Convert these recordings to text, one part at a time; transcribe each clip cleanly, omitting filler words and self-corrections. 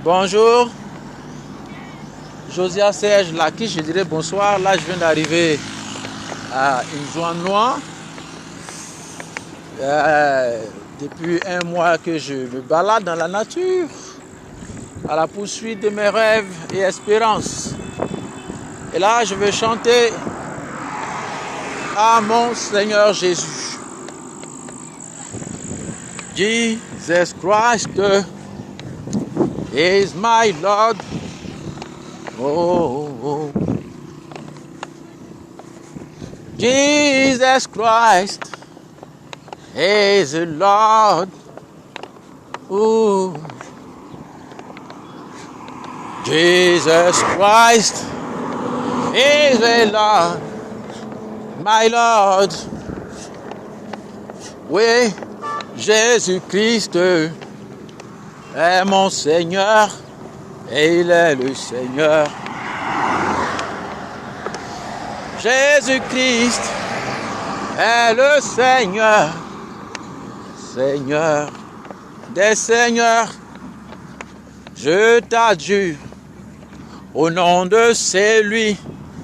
Bonjour, Josiah Serge Laki, je dirais bonsoir. Là, je viens d'arriver à Nzouanoua. Depuis un mois que je me balade dans la nature, à la poursuite de mes rêves et espérances. Et là, je vais chanter à mon Seigneur Jésus. Jesus Christ is my Lord. Oh. Jesus Christ is the Lord. Oh. Jesus Christ is the Lord, my Lord. Oui, Jésus-Christ est mon Seigneur et il est le Seigneur. Jésus-Christ est le Seigneur, Seigneur des Seigneurs. Je t'adjure au nom de celui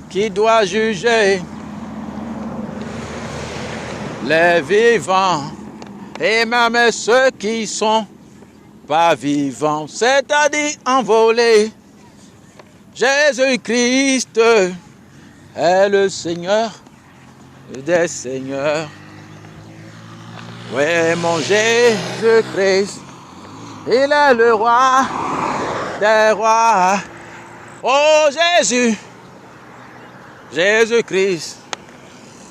qui doit juger les vivants et même ceux qui sont pas vivants, c'est-à-dire envolés. Jésus-Christ est le Seigneur des Seigneurs. Oui, mon Jésus-Christ, il est le roi des rois. Oh Jésus, Jésus-Christ,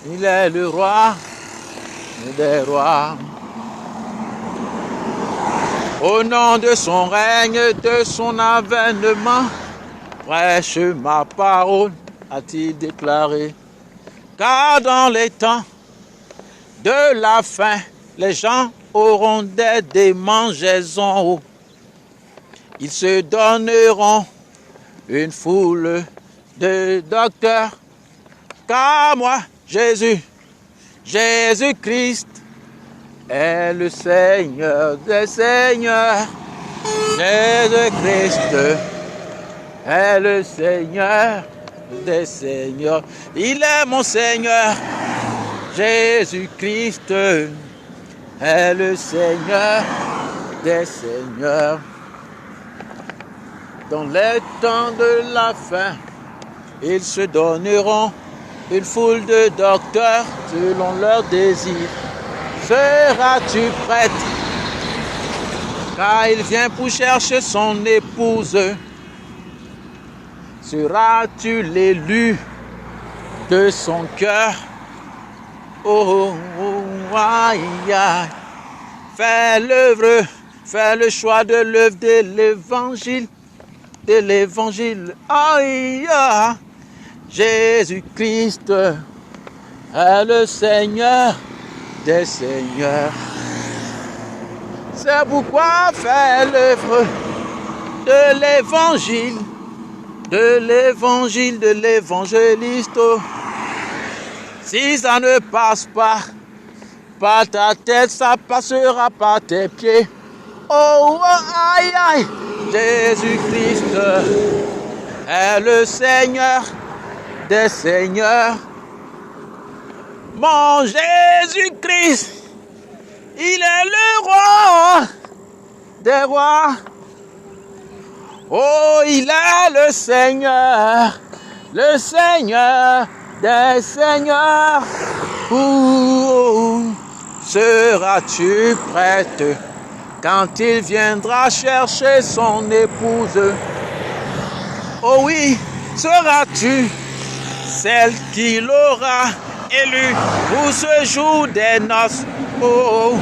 il est le roi des rois. Au nom de son règne, de son avènement, prêche ma parole, a-t-il déclaré. Car dans les temps de la fin, les gens auront des démangeaisons. Ils se donneront une foule de docteurs. Car moi, Jésus-Christ est le Seigneur des Seigneurs. Jésus-Christ est le Seigneur des Seigneurs. Il est mon Seigneur. Jésus-Christ est le Seigneur des Seigneurs. Dans les temps de la fin, ils se donneront une foule de docteurs selon leurs désirs. Seras-tu prête? Car il vient pour chercher son épouse. Seras-tu l'élu de son cœur? Oh, aïe, aïe. Fais l'œuvre, fais le choix de l'œuvre de l'évangile. De l'évangile. Aïe, aïe. Jésus-Christ est le Seigneur des Seigneurs. C'est pourquoi fais l'œuvre de l'évangile, de l'évangéliste. Si ça ne passe pas par ta tête, ça passera par tes pieds. Oh, aïe, aïe. Jésus-Christ est le Seigneur des Seigneurs. Mon Jésus-Christ, il est le roi des rois. Oh, il est le Seigneur des Seigneurs. Seras-tu prête quand il viendra chercher son épouse? Oh oui, seras-tu celle qu'il aura élue pour ce jour des noces? Oh,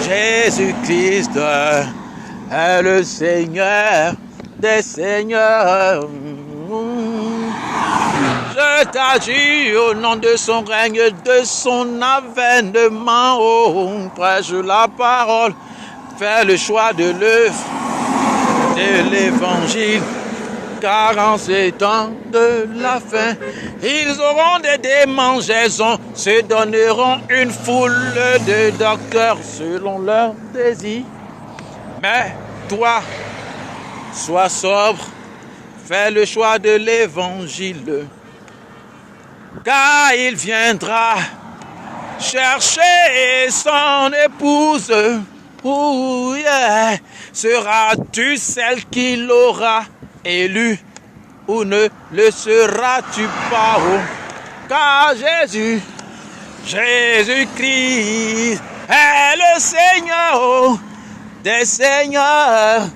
Jésus-Christ est le Seigneur des Seigneurs. Je t'adjure au nom de son règne, de son avènement. Oh, prêche la parole, fais le choix de l'œuvre de l'évangile. Car en ces temps de la fin, ils auront des démangeaisons, se donneront une foule de docteurs selon leurs désirs. Mais toi, sois sobre, fais le choix de l'évangile, car il viendra chercher son épouse. Oh yeah. Seras-tu celle qu'il aura élue ou ne le seras-tu pas? Oh. Car Jésus-Christ est le Seigneur des seigneurs.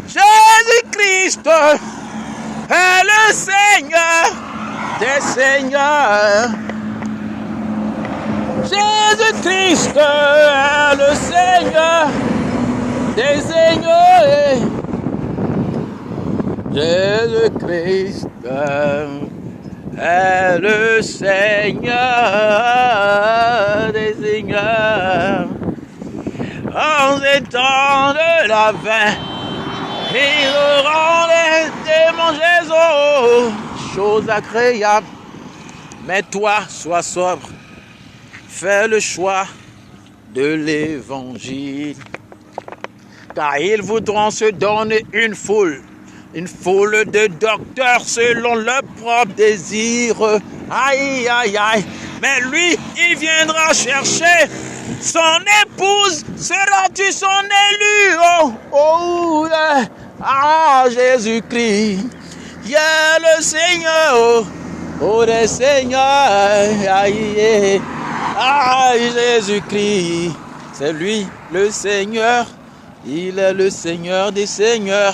Jésus-Christ est le Seigneur des seigneurs. Jésus-Christ est le Seigneur des seigneurs. Jésus-Christ est le Seigneur des seigneurs. En ces temps de la fin, ils auront les démons Jésus, chose agréable. Mais toi, sois sobre, fais le choix de l'évangile. Car ils voudront se donner une foule de docteurs selon leur propre désir. Aïe, aïe, aïe. Mais lui, il viendra chercher son épouse. Seras-tu son élu? Oh, oh, yeah. Ah, Jésus-Christ, yeah, le Seigneur, oh, des seigneurs. Aïe, aïe, Jésus-Christ, c'est lui, le Seigneur. Il est le Seigneur des seigneurs.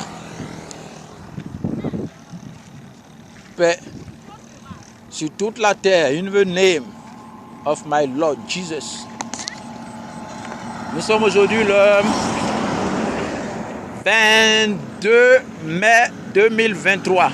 Paix sur toute la terre, in the name of my Lord Jesus. Nous sommes aujourd'hui le 22 mai 2023.